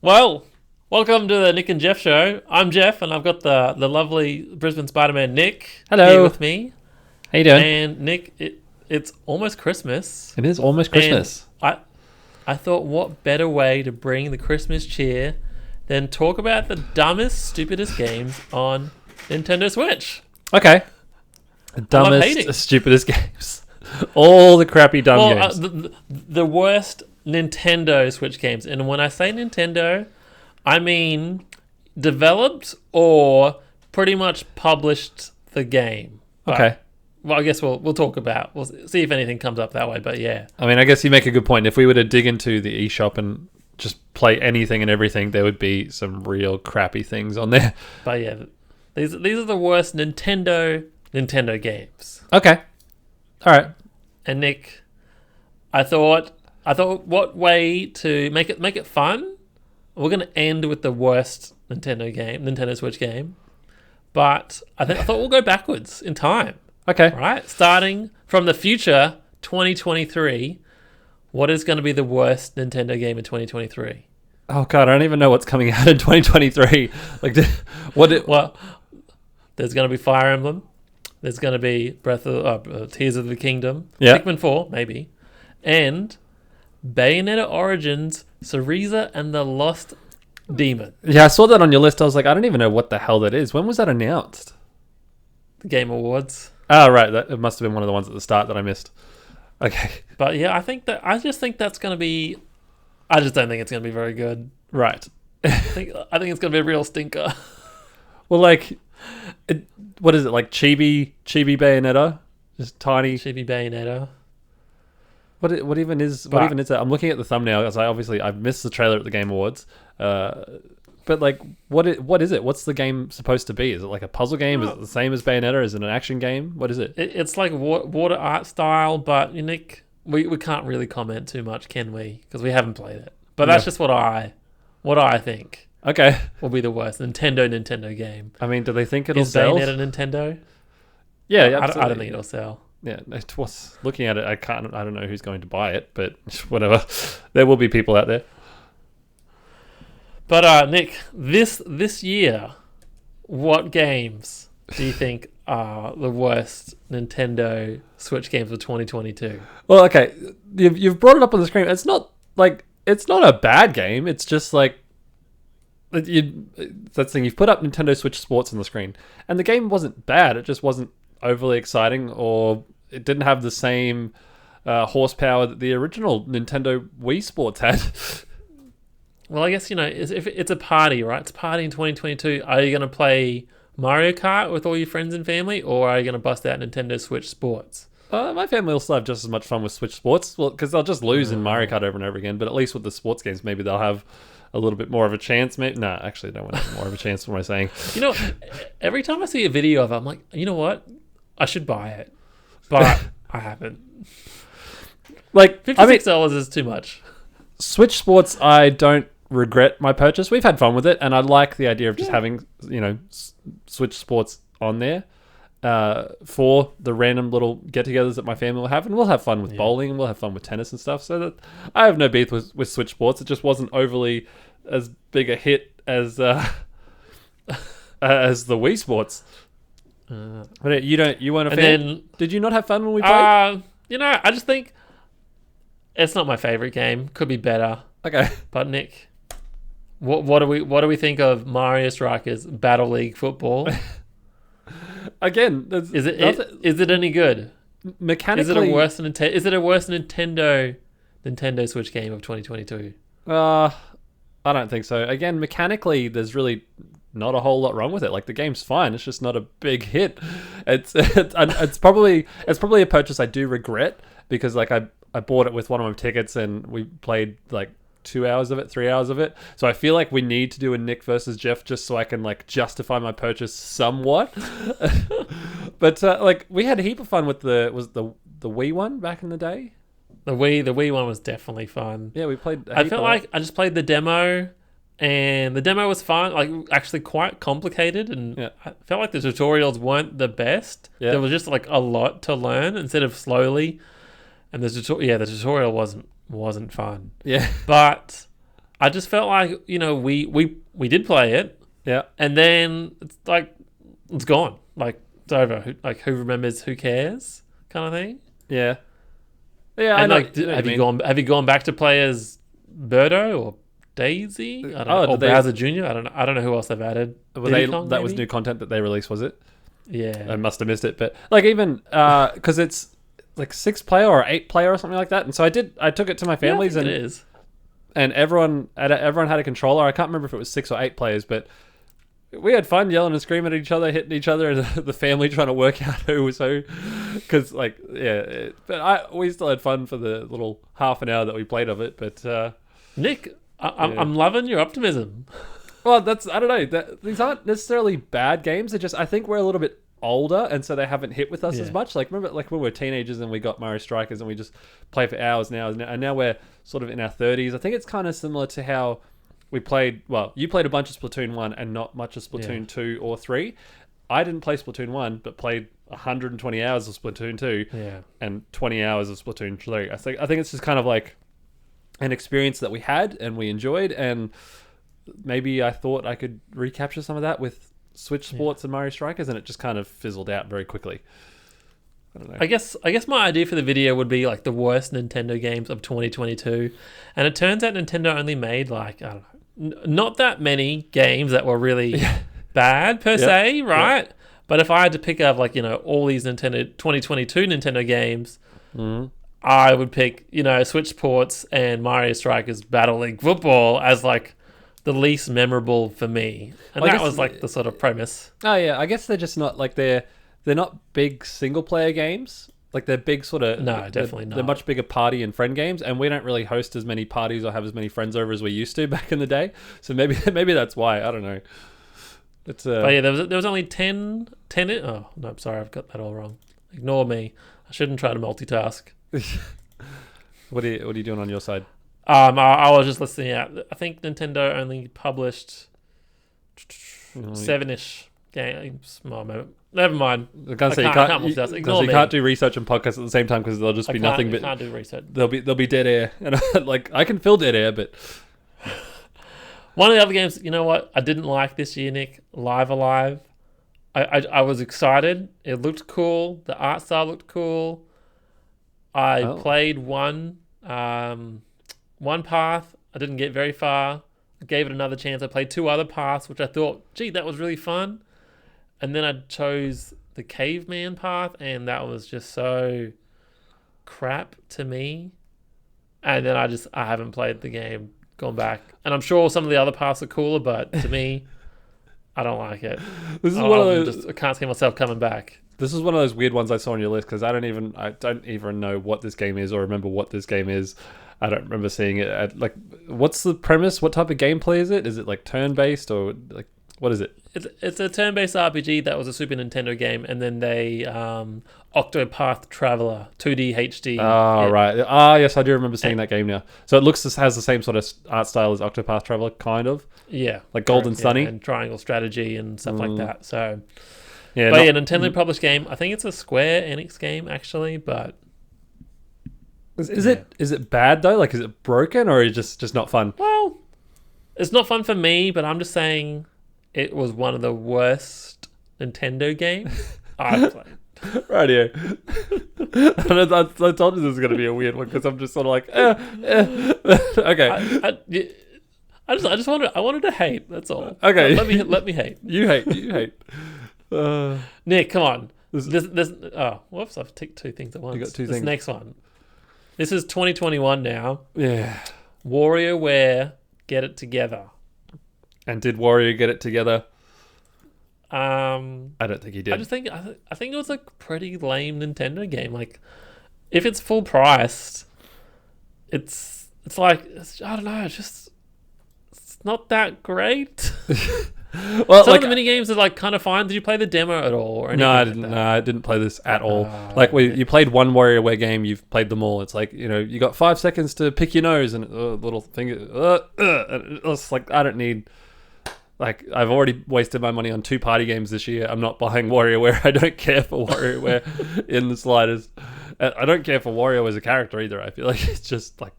Well, welcome to the Nick and Jeff show. I'm Jeff, and I've got the lovely Brisbane Spider-Man Nick Hello. here with me. How you doing? And Nick, it's almost Christmas. It is almost Christmas. And I thought, what better way to bring the Christmas cheer than talk about the dumbest, stupidest games on Nintendo Switch? Okay. The dumbest, stupidest games. All the crappy dumb games. The worst Nintendo Switch games. And when I say Nintendo, I mean developed or pretty much published the game. Okay. Well, I guess we'll see if anything comes up that way, but yeah. I mean, I guess you make a good point. If we were to dig into the eShop and just play anything and everything, there would be some real crappy things on there. But yeah, these are the worst Nintendo games. Okay. All right. And Nick, I thought what way to make it fun? We're going to end with the worst Nintendo Switch game. But I thought we'll go backwards in time. Okay. Right? Starting from the future, 2023, what is going to be the worst Nintendo game in 2023? Oh god, I don't even know what's coming out in 2023. Well, there's going to be Fire Emblem. There's going to be Tears of the Kingdom. Yeah. Pikmin 4, maybe. And Bayonetta Origins, Cereza and the Lost Demon. Yeah, I saw that on your list. I was like, I don't even know what the hell that is. When was that announced? The Game Awards. Oh, right. It must have been one of the ones at the start that I missed. Okay. But yeah, I just think that's going to be... I just don't think it's going to be very good. Right. I think it's going to be a real stinker. Well, like... what is it, like chibi Bayonetta? Just tiny Chibi Bayonetta. What even is that? I'm looking at the thumbnail because I've missed the trailer at the Game Awards. But like, what is it? What's the game supposed to be? Is it like a puzzle game? Is it the same as Bayonetta? Is it an action game? What is it? It's like water art style, but Nick, we can't really comment too much, can we? Because we haven't played it. But that's just what I think. Okay. Will be the worst Nintendo game. I mean, do they think it'll sell? Is Bayonetta Nintendo? Yeah, absolutely. I don't think it'll sell. Yeah, looking at it, I don't know who's going to buy it, but whatever. There will be people out there. But Nick, this year, what games do you think are the worst Nintendo Switch games of 2022? Well, okay, you've brought it up on the screen. It's not a bad game. It's just like that's the thing. You've put up Nintendo Switch Sports on the screen, and the game wasn't bad. It just wasn't overly exciting, or it didn't have the same horsepower that the original Nintendo Wii Sports had. Well, I guess, if it's a party, right? It's a party in 2022. Are you going to play Mario Kart with all your friends and family, or are you going to bust out Nintendo Switch Sports? My family will still have just as much fun with Switch Sports, well, because they'll just lose in Mario Kart over and over again. But at least with the sports games, maybe they'll have a little bit more of a chance. Maybe actually, I don't want to have more of a chance. What am I saying? Every time I see a video of it, I'm like, you know what? I should buy it, but I haven't. Like $56 is too much. Switch Sports, I don't regret my purchase. We've had fun with it, and I like the idea of just having Switch Sports on there for the random little get-togethers that my family will have, and we'll have fun with bowling, and we'll have fun with tennis and stuff. So that I have no beef with Switch Sports. It just wasn't overly as big a hit as as the Wii Sports. But you weren't a fan? Did you not have fun when we played? I just think it's not my favorite game. Could be better. Okay. But Nick, what do we think of Mario Strikers Battle League Football? Again, is it any good? Mechanically, is it a worse Nintendo Switch game of 2022? I don't think so. Again, mechanically, there's really not a whole lot wrong with it. Like, the game's fine. It's just not a big hit. It's probably a purchase I do regret, because like I bought it with one of my tickets and we played like 2 hours of it, 3 hours of it. So I feel like we need to do a Nick versus Jeff just so I can like justify my purchase somewhat. But like, we had a heap of fun with the Wii one back in the day. The Wii one was definitely fun. Yeah, we played. I felt like I just played the demo, and the demo was fun. Like, actually quite complicated, and I felt like the tutorials weren't the best. Yeah. There was just like a lot to learn instead of slowly. And the tutorial wasn't fun. Yeah. But I just felt like, we did play it, Yeah. and then it's like it's gone. Like it's over. Who remembers? Who cares? Kind of thing. Yeah. Yeah. And I know. like, have you gone back to play as Birdo or Daisy? I don't know. Or Bowser Jr. I don't know who else they've added. Diddy Kong, that was maybe? new content that they released, was it? Yeah. I must have missed it, but like even because it's like 6-player or 8-player or something like that, and so I took it to my families, yeah, I think it is. and everyone had a controller. I can't remember if it was 6 or 8 players, but we had fun yelling and screaming at each other, hitting each other, and the family trying to work out who was who. Because we still had fun for the little half an hour that we played of it. But Nick, I'm loving your optimism. well, I don't know. These aren't necessarily bad games. They're just, I think we're a little bit older, and so they haven't hit with us as much. Like remember, like when we were teenagers and we got Mario Strikers and we just play for hours now, and now we're sort of in our 30s. I think it's kind of similar to how we played. Well, you played a bunch of Splatoon 1 and not much of Splatoon 2 or 3. I didn't play Splatoon 1, but played 120 hours of Splatoon 2 and 20 hours of Splatoon 3. I think it's just kind of like an experience that we had and we enjoyed, and maybe I thought I could recapture some of that with Switch Sports and Mario Strikers, and it just kind of fizzled out very quickly. I don't know. I guess my idea for the video would be like the worst Nintendo games of 2022, and it turns out Nintendo only made like, I don't know, not that many games that were really bad per se, right? Yeah. But if I had to pick up like, all these 2022 Nintendo games, I would pick, Switch Sports and Mario Strikers Battle League Football as like the least memorable for me. And that was like the sort of premise. Oh yeah, I guess they're just not like they're not big single player games. Like they're big sort of definitely not. They're much bigger party and friend games, and we don't really host as many parties or have as many friends over as we used to back in the day. So maybe that's why. I don't know. It's But yeah, there was only 10 oh no, I'm sorry, I've got that all wrong. Ignore me. I shouldn't try to multitask. What are you doing on your side? I was just listening out. I think Nintendo only published 7-ish games. Oh, never mind. I can't say you can't do research and podcasts at the same time because there'll just be nothing. But can't do research. There'll be dead air, and like I can fill dead air, but one of the other games, you know what, I didn't like this year, Nick. Live Alive. I was excited. It looked cool. The art style looked cool. I played one path. I didn't get very far. I gave it another chance. I played 2 other paths, which I thought, gee, that was really fun. And then I chose the caveman path, and that was just so crap to me. And then I haven't played the game, gone back. And I'm sure some of the other paths are cooler, but to me, I don't like it. This is one of those. I can't see myself coming back. This is one of those weird ones I saw on your list because I don't even know what this game is or remember what this game is. I don't remember seeing it. What's the premise? What type of gameplay is it? Is it like turn-based or like what is it? It's a turn-based RPG that was a Super Nintendo game, and then they Octopath Traveler 2D HD. Oh, right. Ah, yes, I do remember seeing that game now. So it has the same sort of art style as Octopath Traveler, kind of. Yeah, like Golden Sunny and Triangle Strategy and stuff like that. So, Nintendo published game. I think it's a Square Enix game actually, but is it bad though? Like, is it broken or is it just not fun? Well, it's not fun for me, but I'm just saying. It was one of the worst Nintendo games I've played. Radio. I told you this was going to be a weird one because I'm just sort of like, okay. I just wanted to hate. That's all. Okay. Let me hate. You hate. Nick, come on. Whoops! I've ticked 2 things at once. You got 2 this things. Next one. This is 2021 now. Yeah. WarioWare, get it together. And did Wario get it together? I don't think he did. I think it was a pretty lame Nintendo game. Like, if it's full priced, it's like I don't know. It's not that great. Well, some of the mini games are like kind of fine. Did you play the demo at all? Or no, I didn't. No, I didn't play this at all. You played one WarioWare game, you've played them all. It's like you got 5 seconds to pick your nose and little finger. And it's like I don't need. Like, I've already wasted my money on 2 party games this year. I'm not buying WarioWare. I don't care for WarioWare in the slightest. I don't care for Wario as a character either. I feel like it's just like,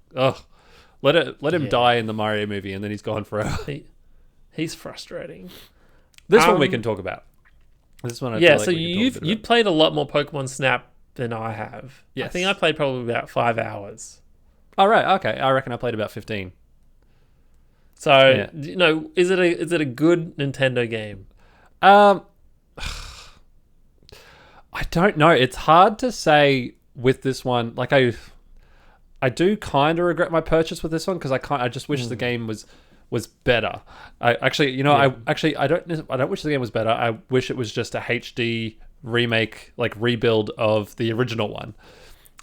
Let him Yeah. die in the Mario movie, and then he's gone forever. He's frustrating. This one we can talk about. This one, I Yeah, feel like so we can talk a bit you've about. played a lot more Pokemon Snap than I have. I Yes. think I played probably about 5 hours. Oh, right. Okay. I reckon I played about 15. So Yeah. is it a good Nintendo game? Um, I don't know. It's hard to say with this one. Like I do kind of regret my purchase with this one because I just wish the game was better. I actually, Yeah. I don't wish the game was better. I wish it was just a HD remake, like rebuild of the original one.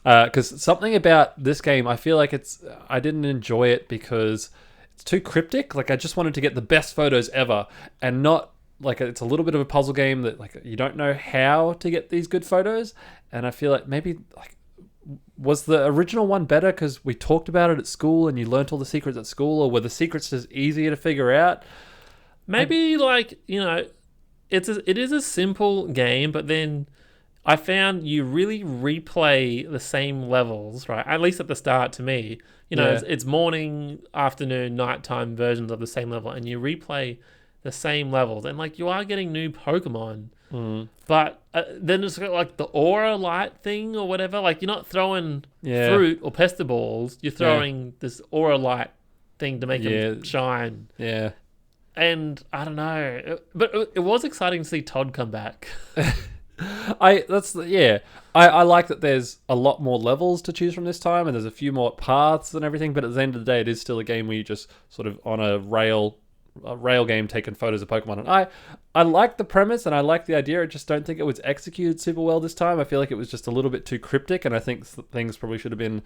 Because something about this game, I feel like I didn't enjoy it because it's too cryptic. Like I just wanted to get the best photos ever, and not like it's a little bit of a puzzle game that like you don't know how to get these good photos. And I feel like maybe like was the original one better because we talked about it at school and you learnt all the secrets at school, or were the secrets just easier to figure out? Maybe it is a simple game, but then I found you really replay the same levels, right? At least at the start to me. Yeah. It's morning, afternoon, nighttime versions of the same level, and you replay the same levels, and like you are getting new Pokemon, but then it's got like the aura light thing or whatever. Like you're not throwing fruit or pester balls, you're throwing this aura light thing to make them shine. Yeah. And I don't know, but it was exciting to see Todd come back. I like that there's a lot more levels to choose from this time, and there's a few more paths and everything, but at the end of the day it is still a game where you just sort of on a rail game taking photos of Pokemon. And I like the premise and I like the idea. I just don't think it was executed super well this time. I feel like it was just a little bit too cryptic, and I think things probably should have been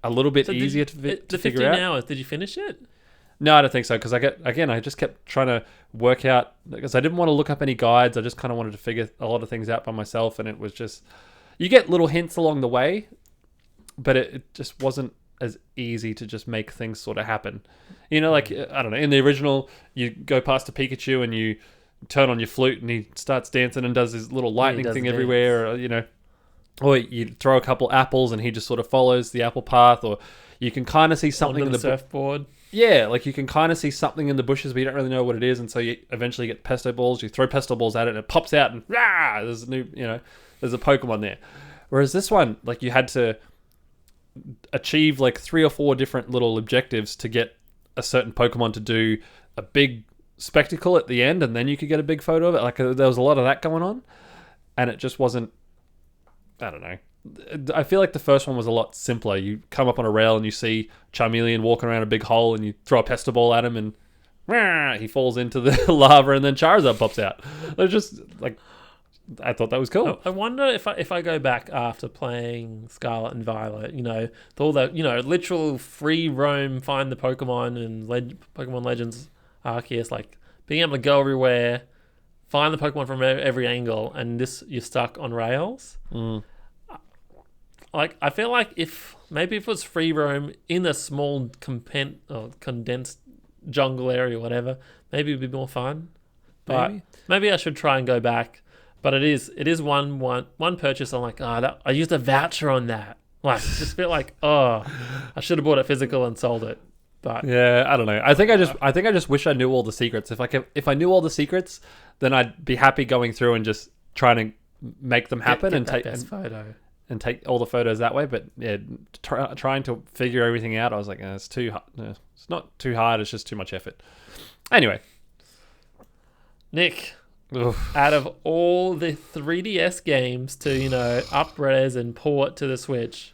a little bit easier to figure out. The 15 hours, did you finish it? No, I don't think so, because I just kept trying to work out, because I didn't want to look up any guides. I just kind of wanted to figure a lot of things out by myself, and it was just, you get little hints along the way, but it just wasn't as easy to just make things sort of happen. Like, I don't know, in the original, you go past a Pikachu and you turn on your flute and he starts dancing and does his little lightning thing everywhere, or you throw a couple apples and he just sort of follows the apple path, or you can kind of see something in the surfboard. Yeah, like you can kind of see something in the bushes, but you don't really know what it is, and so you eventually get pesto balls. You throw pesto balls at it, and it pops out, and rah, there's a new, there's a Pokemon there. Whereas this one, like you had to achieve like 3 or 4 different little objectives to get a certain Pokemon to do a big spectacle at the end, and then you could get a big photo of it. Like there was a lot of that going on, and it just wasn't. I don't know. I feel like the first one was a lot simpler. You come up on a rail and you see Charmeleon walking around a big hole, and you throw a pester ball at him, and he falls into the lava, and then Charizard pops out. It's just like, I thought that was cool. I wonder if I go back after playing Scarlet and Violet, all the literal free roam, find the Pokemon and Pokemon Legends Arceus, like being able to go everywhere, find the Pokemon from every angle, and you're stuck on rails. Like, I feel like if it was free roam in a small condensed jungle area or whatever, maybe it'd be more fun. But maybe I should try and go back. But it is one purchase. I'm like, I used a voucher on that. Like, just feel like, I should have bought it physical and sold it. But yeah, I don't know. I think I just wish I knew all the secrets. If I knew all the secrets, then I'd be happy going through and just trying to make them happen and take best photo. And take all the photos that way. But yeah, trying to figure everything out, I was like, it's too hard. It's not too hard, it's just too much effort. Anyway. Nick, out of all the 3DS games to, up-res and port to the Switch,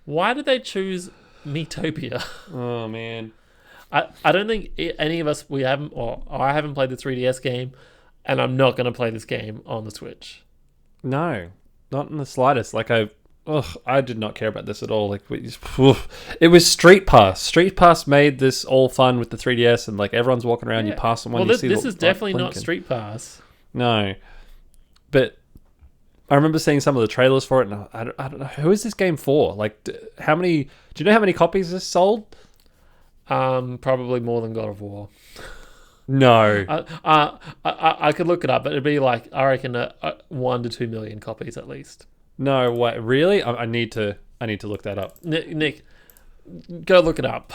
why did they choose Miitopia? Oh, man. I don't think any of us, I haven't played the 3DS game, and I'm not going to play this game on the Switch. No. Not in the slightest. Like I did not care about this at all. Like it was Street Pass. Street Pass made this all fun with the 3DS, and like everyone's walking around, you pass someone. Well, you see this is definitely not blinking. Street Pass. No, but I remember seeing some of the trailers for it, and I don't know, who is this game for? Like, how many? Do you know how many copies this sold? Probably more than God of War. No. I could look it up, but it'd be like, I reckon 1 to 2 million copies at least. No way, really? I need to look that up. Nick, go look it up.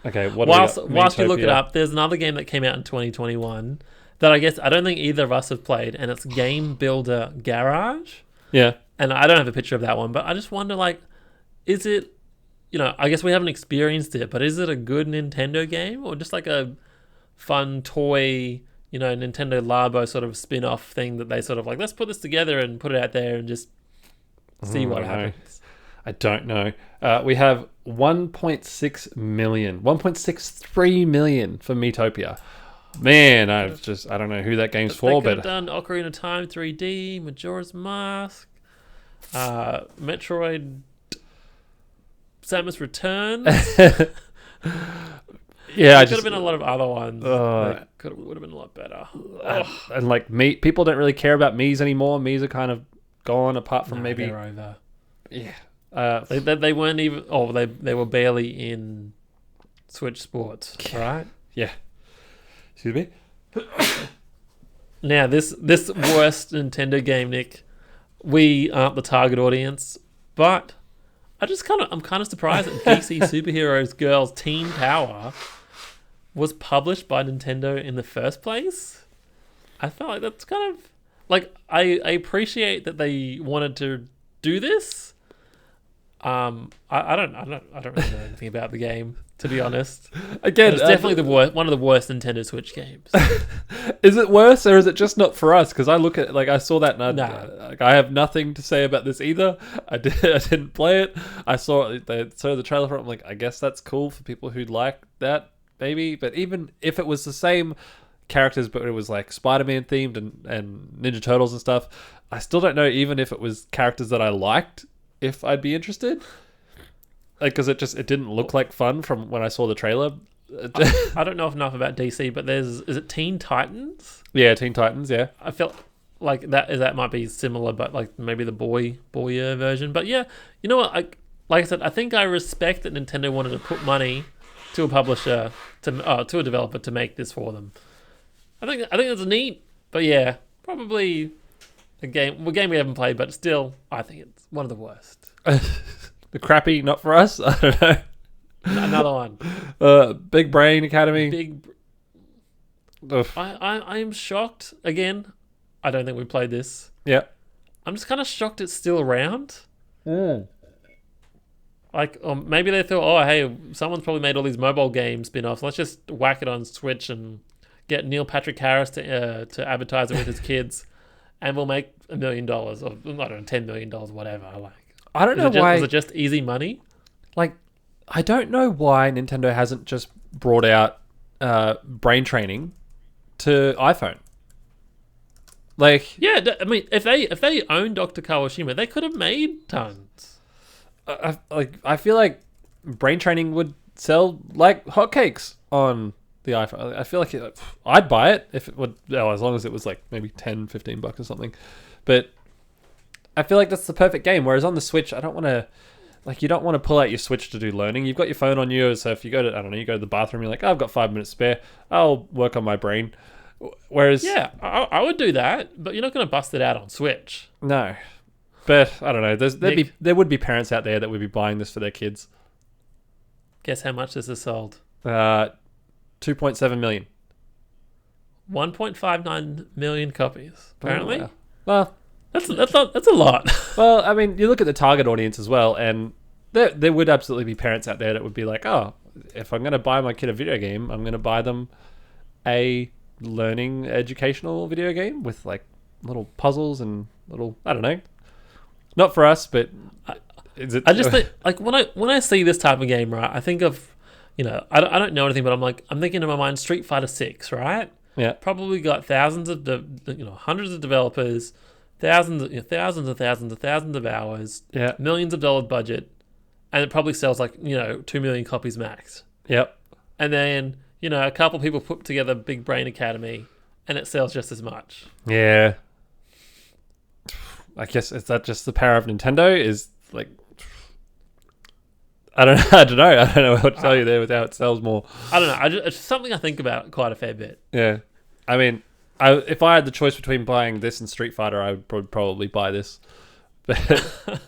Okay, what whilst you look it up, there's another game that came out in 2021 that I don't think either of us have played, and it's Game Builder Garage. Yeah. And I don't have a picture of that one, but I just wonder, like, is it, I guess we haven't experienced it, but is it a good Nintendo game or just like a fun toy, Nintendo Labo sort of spin-off thing that they sort of like, let's put this together and put it out there and just see what happens. I don't know. We have 1.6 million, 1.63 million for Miitopia. Man, I don't know who that game's for, but done Ocarina of Time 3D, Majora's Mask, Metroid, Samus Returns. Yeah, could have been a lot of other ones. That would have been a lot better. And like people don't really care about Miis anymore. Miis are kind of gone, apart from maybe. They're over. Yeah. They weren't even. Oh, they were barely in Switch Sports, right? Yeah. Excuse me. Now this worst Nintendo game, Nick, we aren't the target audience, but I'm kind of surprised that DC Superheroes Girls Teen Power was published by Nintendo in the first place. I felt like that's kind of like I appreciate that they wanted to do this. I don't really know anything about the game, to be honest. Again, it's definitely one of the worst Nintendo Switch games. Is it worse, or is it just not for us? Because I look at I saw that and I have nothing to say about this either. I didn't play it. I saw the trailer for it. I'm like, I guess that's cool for people who like that, maybe. But even if it was the same characters, but it was like Spider-Man themed and Ninja Turtles and stuff, I still don't know. Even if it was characters that I liked, if I'd be interested, because it didn't look like fun from when I saw the trailer. I don't know enough about DC, but is it Teen Titans? Yeah, Teen Titans. Yeah, I felt like that might be similar, but like maybe the boyer version. But yeah, you know what? Like I said, I think I respect that Nintendo wanted to put money to a publisher to a developer to make this for them. I think that's neat. But yeah, probably a game we haven't played, but still, I think it's one of the worst. The crappy, not for us. I don't know. Another one. Big Brain Academy. I am shocked. Again, I don't think we played this. Yeah. I'm just kind of shocked it's still around. Like, or maybe they thought, oh, hey, someone's probably made all these mobile game spin-offs. Let's just whack it on Switch and get Neil Patrick Harris to advertise it with his kids, and we'll make $1 million or I don't know, $10 million, whatever. Like, I don't know why. Was it just easy money? Like, I don't know why Nintendo hasn't just brought out brain training to iPhone. Like, yeah, I mean, if they owned Dr. Kawashima, they could have made tons. I feel like brain training would sell like hotcakes on the iPhone. I feel like I'd buy it if it would, as long as it was like maybe $10-15 or something. But I feel like that's the perfect game. Whereas on the Switch, I don't want to. Like, you don't want to pull out your Switch to do learning. You've got your phone on you, so if you go to the bathroom, you're like, oh, I've got 5 minutes spare. I'll work on my brain. Whereas, yeah, I would do that, but you're not going to bust it out on Switch. No, but I don't know. There would be parents out there that would be buying this for their kids. Guess how much this has sold? 2.7 million. 1.59 million copies. Apparently. Oh, wow. Well, that's a lot. Well, I mean, you look at the target audience as well, and there would absolutely be parents out there that would be like, oh, if I'm going to buy my kid a video game, I'm going to buy them a learning educational video game with like little puzzles and little, I don't know. Not for us, but is it? I just think, like, when I see this type of game, right, I think of, I don't know anything, but I'm thinking in my mind Street Fighter 6, right? Yeah. Probably got thousands of hundreds of developers, thousands of hours, yeah, millions of dollars budget, and it probably sells like 2 million copies max. Yep. And then a couple people put together Big Brain Academy, and it sells just as much. Yeah. I guess is that just the power of Nintendo? Is like, I don't know what to tell you there with how it sells more. I don't know. It's something I think about quite a fair bit. Yeah. I mean, if I had the choice between buying this and Street Fighter, I would probably buy this. But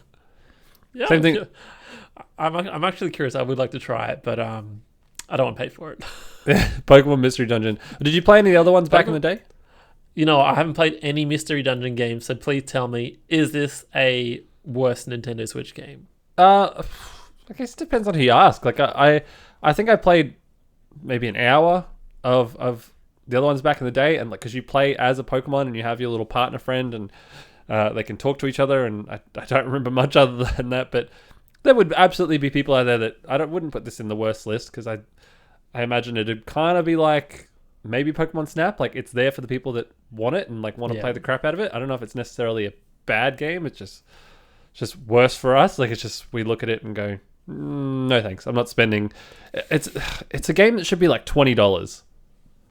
yeah, same thing. I'm actually curious. I would like to try it, but I don't want to pay for it. Pokemon Mystery Dungeon. Did you play any of the other ones back in the day? You know, I haven't played any Mystery Dungeon games, so please tell me, is this a worse Nintendo Switch game? I guess it depends on who you ask. Like I think I played maybe an hour of the other ones back in the day, and like because you play as a Pokemon and you have your little partner friend, and they can talk to each other, and I don't remember much other than that. But there would absolutely be people out there that wouldn't put this in the worst list, because I imagine it'd kind of be like maybe Pokemon Snap, like it's there for the people that want it and like want to play the crap out of it. I don't know if it's necessarily a bad game. It's just worse for us. Like it's just we look at it and go, no thanks. I'm not spending. It's a game that should be like $20.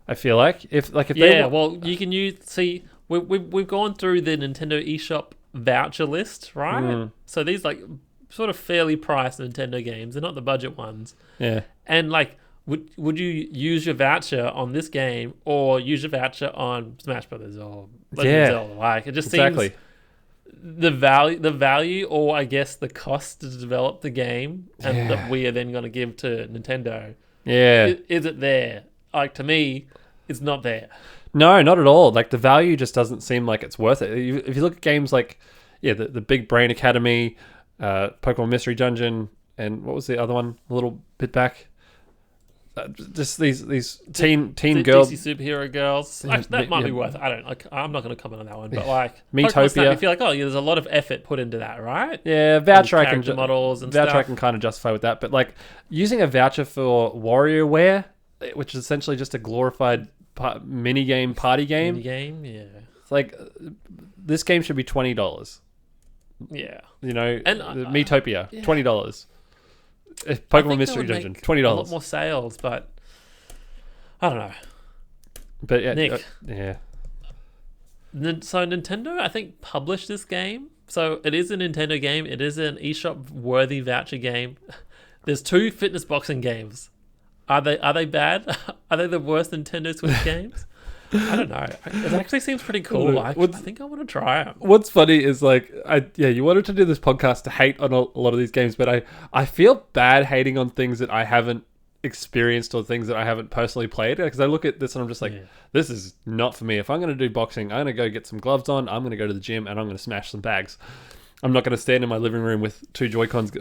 I feel like if well, you can see we've gone through the Nintendo eShop voucher list, right? So these like sort of fairly priced Nintendo games. They're not the budget ones. Yeah. And like, would you use your voucher on this game or use your voucher on Smash Brothers or Legend of Zelda? Like, it just seems the value, or I guess the cost to develop the game, and that we are then going to give to Nintendo. Yeah. Is it there? Like, to me, it's not there. No, not at all. Like, the value just doesn't seem like it's worth it. If you look at games like, the Big Brain Academy, Pokemon Mystery Dungeon, and what was the other one a little bit back? Just these teen girls, DC superhero girls. Actually, that might be worth it. I'm not going to comment on that one, but like Miitopia, I feel like there's a lot of effort put into that, right? Yeah, voucher I can models and voucher stuff. I can kind of justify with that, but like using a voucher for WarioWare, which is essentially just a glorified mini game party game. It's like this game should be $20. Yeah, you know, and Miitopia, $20. Pokemon Mystery Dungeon, $20. A lot more sales, but I don't know. But yeah, Nick, yeah. So Nintendo, I think, published this game. So it is a Nintendo game. It is an eShop worthy voucher game. There's 2 fitness boxing games. Are they bad? Are they the worst Nintendo Switch games? I don't know. It actually seems pretty cool. I think I want to try it. What's funny is like, you wanted to do this podcast to hate on a lot of these games, but I feel bad hating on things that I haven't experienced or things that I haven't personally played. Because I look at this and I'm just like, this is not for me. If I'm going to do boxing, I'm going to go get some gloves on. I'm going to go to the gym and I'm going to smash some bags. I'm not going to stand in my living room with 2 Joy-Cons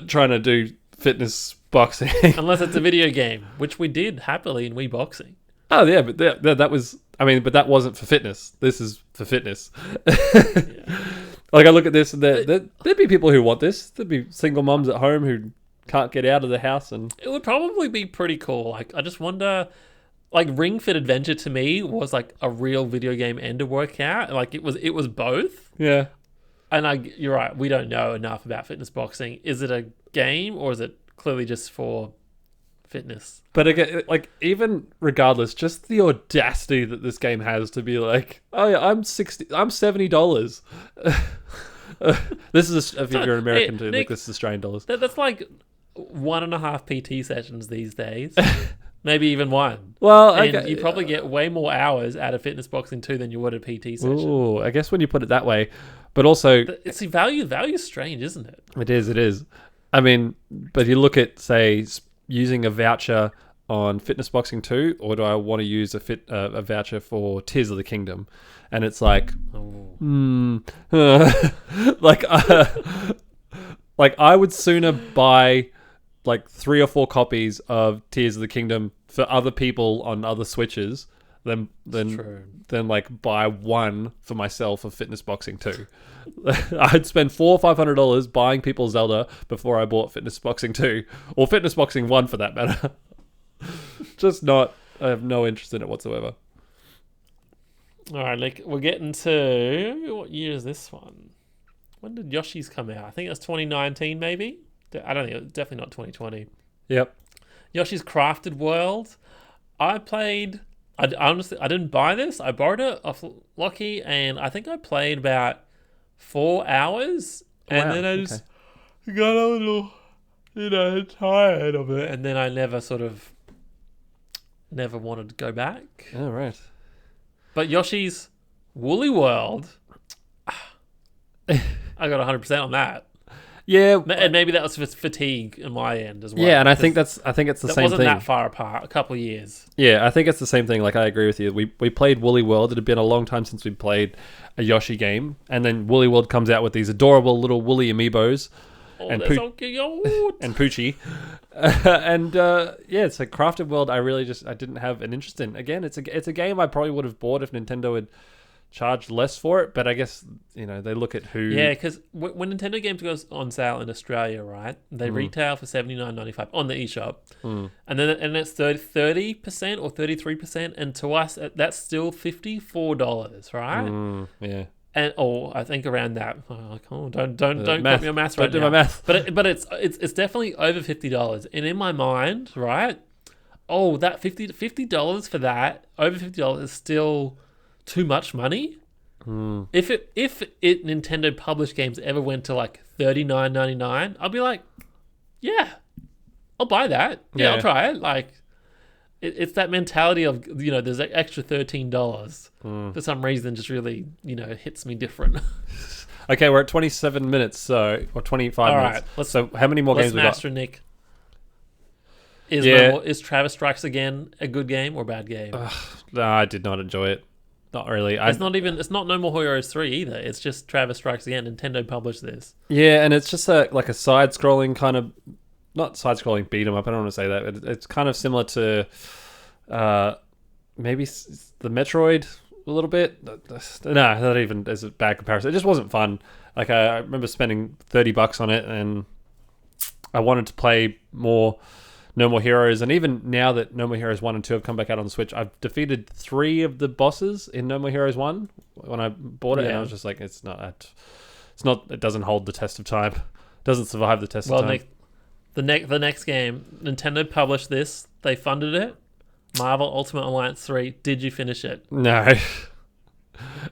trying to do fitness boxing. Unless it's a video game, which we did happily in Wii Boxing. Oh yeah, but that was. I mean, but that wasn't for fitness. This is for fitness. Like I look at this, and there'd be people who want this. There'd be single moms at home who can't get out of the house, and it would probably be pretty cool. Like I just wonder, like Ring Fit Adventure to me was like a real video game and a workout. Like it was both. Yeah. And you're right. We don't know enough about fitness boxing. Is it a game or is it clearly just for fitness? But again, like even regardless, just the audacity that this game has to be like, oh yeah, I'm $70. This is if you're an American too. Nick, this is Australian dollars. That's like 1.5 PT sessions these days. Maybe even 1. Well, and you probably get way more hours out of fitness boxing too than you would a PT session. Ooh, I guess when you put it that way, but also it's the value is strange, isn't it? It is. I mean, but you look at say using a voucher on Fitness Boxing 2, or do I want to use a voucher for Tears of the Kingdom? And it's like, like I would sooner buy like 3 or 4 copies of Tears of the Kingdom for other people on other Switches than like buy 1 for myself of Fitness Boxing 2. I'd spend $400 or $500 buying people Zelda before I bought Fitness Boxing 2 or Fitness Boxing 1 for that matter. I have no interest in it whatsoever. All right, like we're getting to, what year is this one? When did Yoshi's come out? I think it's 2019 maybe. I don't think it was, definitely not 2020. Yep. Yoshi's Crafted World. I honestly didn't buy this. I borrowed it off Lockie, and I think I played about 4 hours, and then I just got a little, tired of it, and then I never wanted to go back. Oh, right. But Yoshi's Woolly World, I got 100% on that. Yeah, And maybe that was fatigue on my end as well. yeah, and I think it's the that same wasn't thing. that far apart, a couple of years. Yeah, I think it's the same thing. Like, I agree with you. We played Woolly World. It had been a long time since we played a Yoshi game, and then Woolly World comes out with these adorable little woolly amiibos. Oh, And they're so cute. And Poochie. Yeah, so Crafted World, I didn't have an interest in. Again, it's a game I probably would have bought if Nintendo had charged less for it, but I guess, they look at who... Yeah, because when Nintendo games goes on sale in Australia, right, they retail for $79.95 on the eShop, and then it's 30% or 33%, and to us that's still $54, right? Yeah. And I think around that. Don't quote me on maths right now. Don't do my math. But it's definitely over $50, and in my mind, right? Oh, that $50 for that, over $50 is still too much money. If Nintendo published games ever went to like $39.99, I'll be like, yeah, I'll buy that. Yeah, I'll try it. Like, it's that mentality of, there's an extra $13 for some reason, just really, hits me different. Okay, we're at 27 minutes, or 25 All minutes. right, so how many more games we got? Master Nick. Is Travis Strikes Again a good game or a bad game? No, I did not enjoy it. Not really. It's not No More Heroes 3 either. It's just Travis Strikes Again. Nintendo published this. Yeah, and it's just like a side-scrolling kind of... Not side-scrolling beat 'em up, I don't want to say that. It's kind of similar to maybe the Metroid a little bit. No, not even as a bad comparison. It just wasn't fun. Like, I remember spending $30 on it, and I wanted to play more No More Heroes. And even now that No More Heroes 1 and 2 have come back out on the Switch, I've defeated 3 of the bosses in No More Heroes 1 when I bought it, and I was just like, it doesn't hold the test of time. It doesn't survive the test of time. Nick, the next game, Nintendo published this. They funded it. Marvel Ultimate Alliance 3. Did you finish it? No.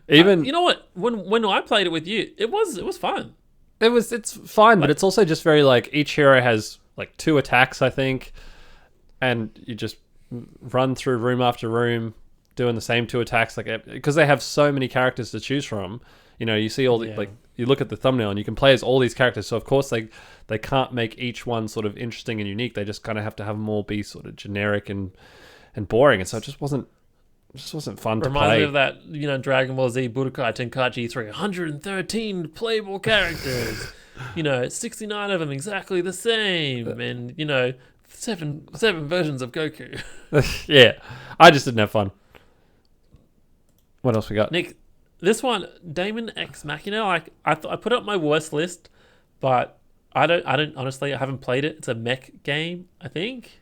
Even you know what? When I played it with you, it was fun. It's fine, but it's also just very like each hero has like 2 attacks, I think, and you just run through room after room doing the same 2 attacks, like, because they have so many characters to choose from. You see all the like, you look at the thumbnail and you can play as all these characters. So of course they can't make each one sort of interesting and unique. They just kind of have to have them all be sort of generic and boring. And so it just wasn't fun to play. Reminds me of that, Dragon Ball Z Budokai Tenkaichi 3, 113 playable characters. 69 of them exactly the same, and seven versions of Goku. Yeah, I just didn't have fun. What else we got? Nick, this one, Damon X Machina. Like I put up my worst list, but I don't honestly. I haven't played it. It's a mech game, I think.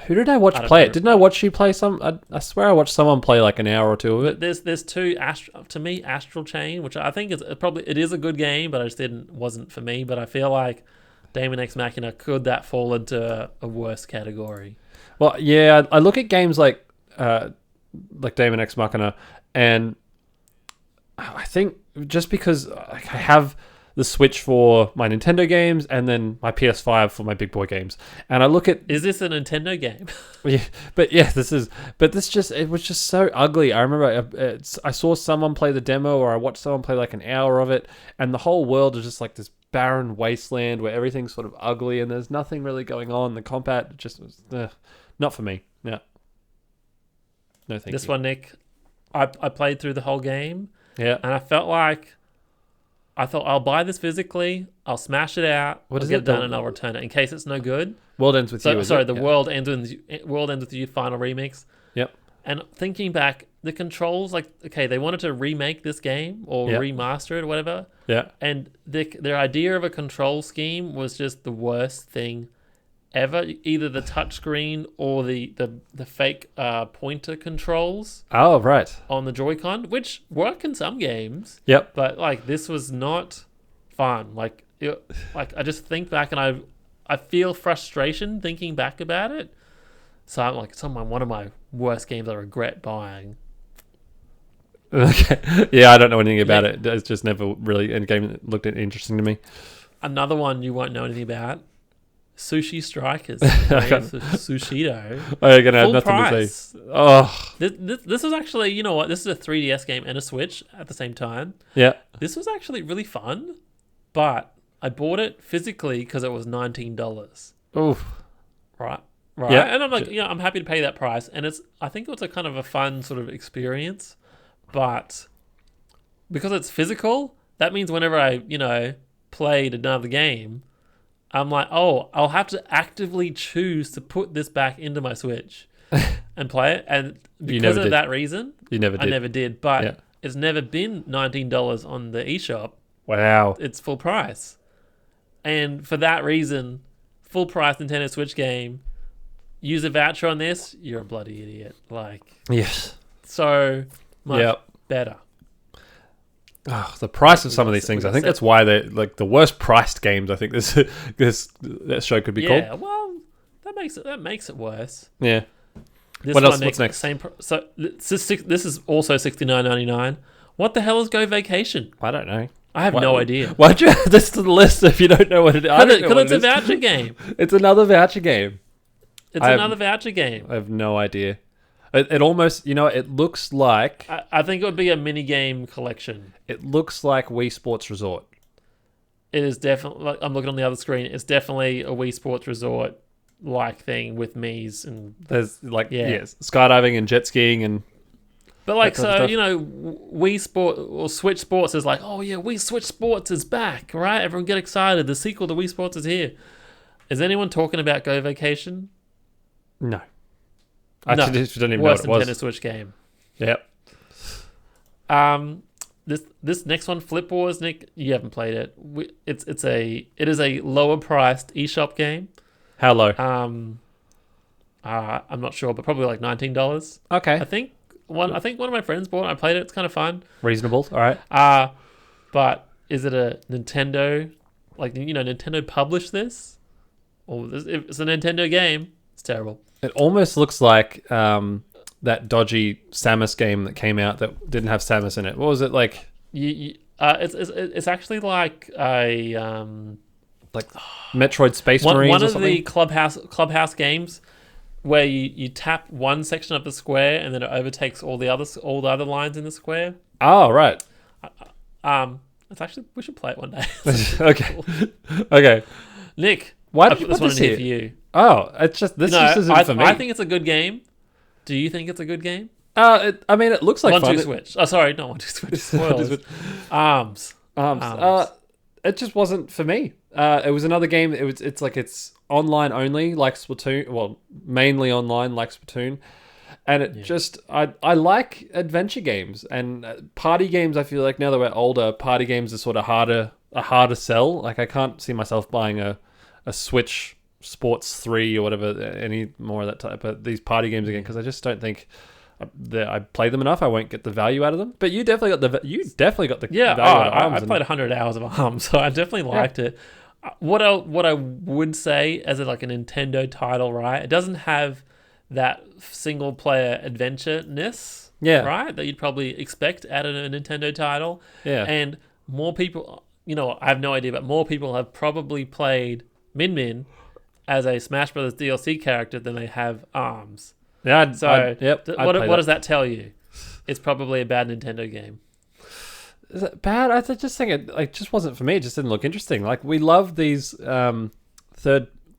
Who did I watch play it? Didn't I watch you play some? I swear I watched someone play like an hour or 2 of it. There's 2 Astral Chain, which I think it is a good game, but I just wasn't for me. But I feel like Damon X Machina, could that fall into a worse category? Well, yeah, I look at games like Damon X Machina, and I think just because I have the Switch for my Nintendo games and then my PS5 for my big boy games, and I look at... Is this a Nintendo game? It was just so ugly. I remember I saw someone play the demo, or I watched someone play like an hour of it, and the whole world is just like this barren wasteland where everything's sort of ugly and there's nothing really going on. The combat just was not for me. Yeah. No, thank you. This one, Nick, I played through the whole game. Yeah. And I thought I'll buy this physically, I'll smash it out, I'll get it done, and I'll return it in case it's no good. World Ends With You. World Ends With You Final Remix. Yep. And thinking back, the controls, they wanted to remake this game or remaster it or whatever. Yeah. And their idea of a control scheme was just the worst thing ever. Either the touchscreen or the fake pointer controls. Oh, right. On the Joy-Con, which work in some games. Yep. But this was not fun. I just think back and I feel frustration thinking back about it. So I'm like, it's one of my worst games I regret buying. Okay. Yeah, I don't know anything about it. It's just never really a game that looked interesting to me. Another one you won't know anything about. Sushi Strikers. Sushido. Oh, you're going to have Full nothing price. to say. Oh. This was actually, you know what? This is a 3DS game and a Switch at the same time. Yeah. This was actually really fun, but I bought it physically because it was $19. Oof. Right. Right. Yeah. And I'm like, I'm happy to pay that price. And I think it's a kind of a fun sort of experience. But because it's physical, that means whenever I, played another game, I'm like, oh, I'll have to actively choose to put this back into my Switch and play it. And because of that reason, I never did. But it's never been $19 on the eShop. Wow. It's full price. And for that reason, full price Nintendo Switch game, use a voucher on this, you're a bloody idiot. Like, yes. So much better. Oh, the price of some of these things. I think that's why they're like the worst priced games. I think this show could be called. Yeah, well, that makes it worse. Yeah. What else? What's next? So this is also $69.99. What the hell is Go Vacation? I don't know. I have no idea. Why'd you add this to the list if you don't know what it is? Because it's a voucher game. It's another voucher game. It's another voucher game. I have no idea. It almost, it looks like... I think it would be a mini game collection. It looks like Wii Sports Resort. It is definitely... Like, I'm looking on the other screen. It's definitely a Wii Sports Resort-like thing with Mii's and... There's skydiving and jet skiing and... But like, so, Wii Sport or Switch Sports is like, oh yeah, Wii Switch Sports is back, right? Everyone get excited. The sequel to Wii Sports is here. Is anyone talking about Go Vacation? No. I don't even know what it was. Nintendo Switch game. Yep. This next one, Flip Wars, Nick, you haven't played it. It is a lower priced eShop game. How low? I'm not sure, but probably like $19. Okay. I think one of my friends bought it. I played it. It's kind of fun. Reasonable. All right. But is it a Nintendo? Like, Nintendo published this? Or if it's a Nintendo game, it's terrible. It almost looks like that dodgy Samus game that came out that didn't have Samus in it. What was it like? It's actually like a like Metroid Space Marines or something. One of the clubhouse games where you tap one section of the square and then it overtakes all the other lines in the square. Oh, right. It's actually, we should play it one day. Okay. Nick, why I did you put put this one in here for you? Oh, it's just this isn't for me. I think it's a good game. Do you think it's a good game? It looks like fun. 1-2 Switch. Oh, sorry, not 1-2 Switch. Spoilers. Arms. It just wasn't for me. It was another game. It's online only, like Splatoon. Well, mainly online, like Splatoon. And I like adventure games and party games. I feel like now that we're older, party games are sort of harder sell. Like I can't see myself buying a Switch Sports 3 or whatever, any more of that type of these party games again, because I just don't think I play them enough. I won't get the value out of them. But you definitely got the value out of Arms. I played 100 hours of Arms, so I definitely liked it. What I would say as a Nintendo title, right? It doesn't have that single player adventure-ness, right? That you'd probably expect out of a Nintendo title. Yeah. And more people, I have no idea, but more people have probably played Min Min as a Smash Brothers DLC character than they have Arms. Yeah. What does that tell you? It's probably a bad Nintendo game. Is it bad? I just think it just wasn't for me. It just didn't look interesting. Like we love these third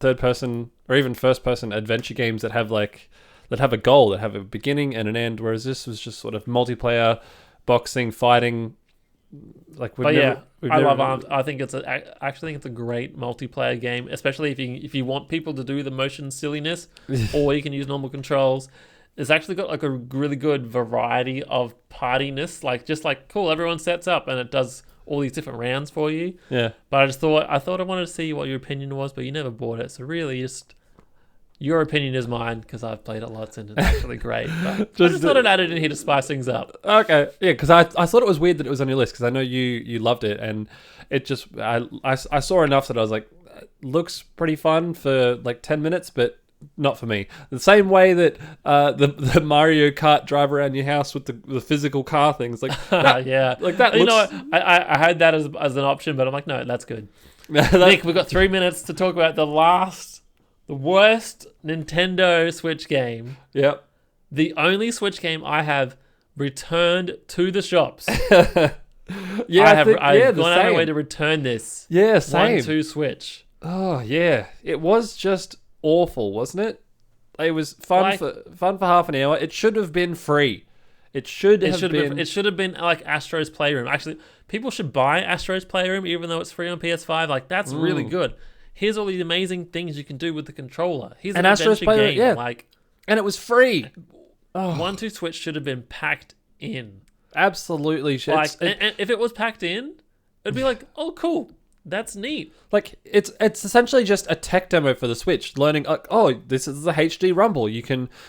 person or even first person adventure games that have a goal, that have a beginning and an end. Whereas this was just sort of multiplayer, boxing, fighting. Like I love Arms. I think actually think it's a great multiplayer game, especially if you want people to do the motion silliness, or you can use normal controls. It's actually got like a really good variety of partiness, cool, everyone sets up and it does all these different rounds for you. Yeah. But I thought I wanted to see what your opinion was, but you never bought it, so really just your opinion is mine because I've played it lots and it's actually great. But I just thought I'd add it in here to spice things up. Okay, yeah, because I thought it was weird that it was on your list because I know you loved it, and it just I saw enough that I was like, looks pretty fun for like 10 minutes, but not for me. The same way that the Mario Kart drive around your house with the physical car things, like that, yeah, like that. I had that as an option, but I'm like, no, that's good. Nick, we've got 3 minutes to talk about the worst Nintendo Switch game. Yep. The only Switch game I have returned to the shops. Yeah, I've the gone out of my way same. to return this. Yeah, same. 1-2 Switch. Oh yeah, it was just awful, wasn't it? It was fun Like- for half an hour. It should have been free. It should have been. It should have been like Astro's Playroom. Actually, people should buy Astro's Playroom even though it's free on PS5. Like that's really good. Here's all the amazing things you can do with the controller. Here's an Astro's adventure Playroom, game. yeah. Like And it was free. 1-2 Switch should have been packed in. Absolutely, Like, and if it was packed in, it'd be like, oh, cool, that's neat. like it's essentially just a tech demo for the Switch. Learning, oh, this is the HD Rumble.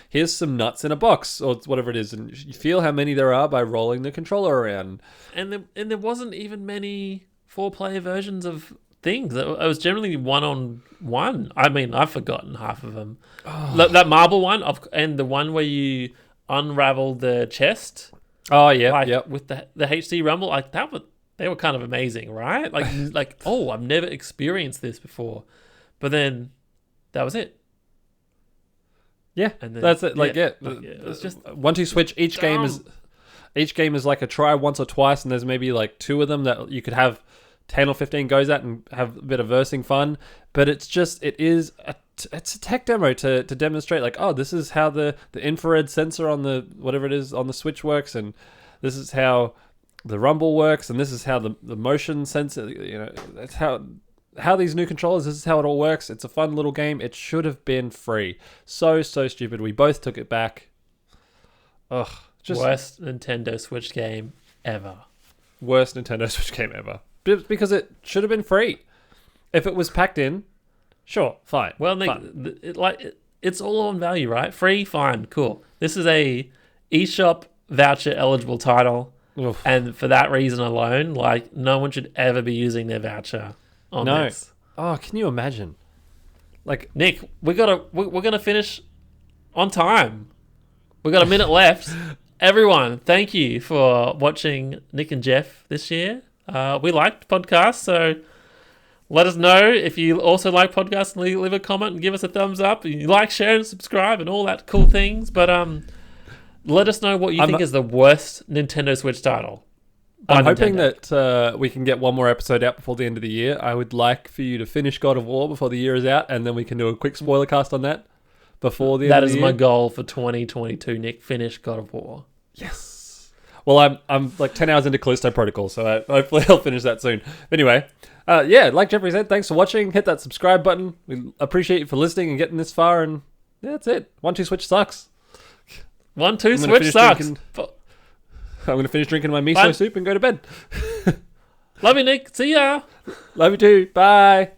Here's some nuts in a box or whatever it is, and you feel how many there are by rolling the controller around. And there wasn't even many 4-player versions of things. It was generally 1-on-1. I mean, I've forgotten half of them. That marble one, and the one where you unravel the chest. Oh yeah, Like yep. with the HD Rumble, like they were kind of amazing, right? Like oh, I've never experienced this before. But then that was it. Yeah, And then, that's it. Like it's just 1-2 Switch. Each game is like a try once or twice, and there's maybe like 2 of them that you could have 10 or 15 goes at and have a bit of versing fun. But it's a tech demo to demonstrate like, oh, this is how the infrared sensor on the whatever it is on the Switch works, and this is how the Rumble works, and this is how the motion sensor, that's how these new controllers, this is how it all works. It's a fun little game. It should have been free. So stupid. We both took it back. Ugh. Just worst Nintendo Switch game ever. worst Nintendo Switch game ever. Because it should have been free. If it was packed in, sure, fine. Well, Nick, fine. it's all on value, right? Free, fine, cool. This is a eShop voucher eligible title. Oof. And for that reason alone, like no one should ever be using their voucher on this. Oh, can you imagine? Like, Nick, we're gonna finish on time. We got a minute left. Everyone, thank you for watching Nick and Jeff this year. We liked podcasts, so let us know if you also like podcasts and leave a comment and give us a thumbs up. You like, share, and subscribe and all that cool things. But let us know what you think is the worst Nintendo Switch title. I'm hoping that we can get one more episode out before the end of the year. I would like for you to finish God of War before the year is out, and then we can do a quick spoiler cast on that before the end of the year. That is my goal for 2022, Nick. Finish God of War. Yes. Well, I'm like 10 hours into Callisto Protocol, so hopefully I'll finish that soon. Anyway, like Jeffrey said, thanks for watching. Hit that subscribe button. We appreciate you for listening and getting this far, and that's it. 1-2 Switch sucks. 1-2 Switch sucks. I'm going to finish drinking my miso soup and go to bed. Love you, Nick. See ya. Love you too. Bye.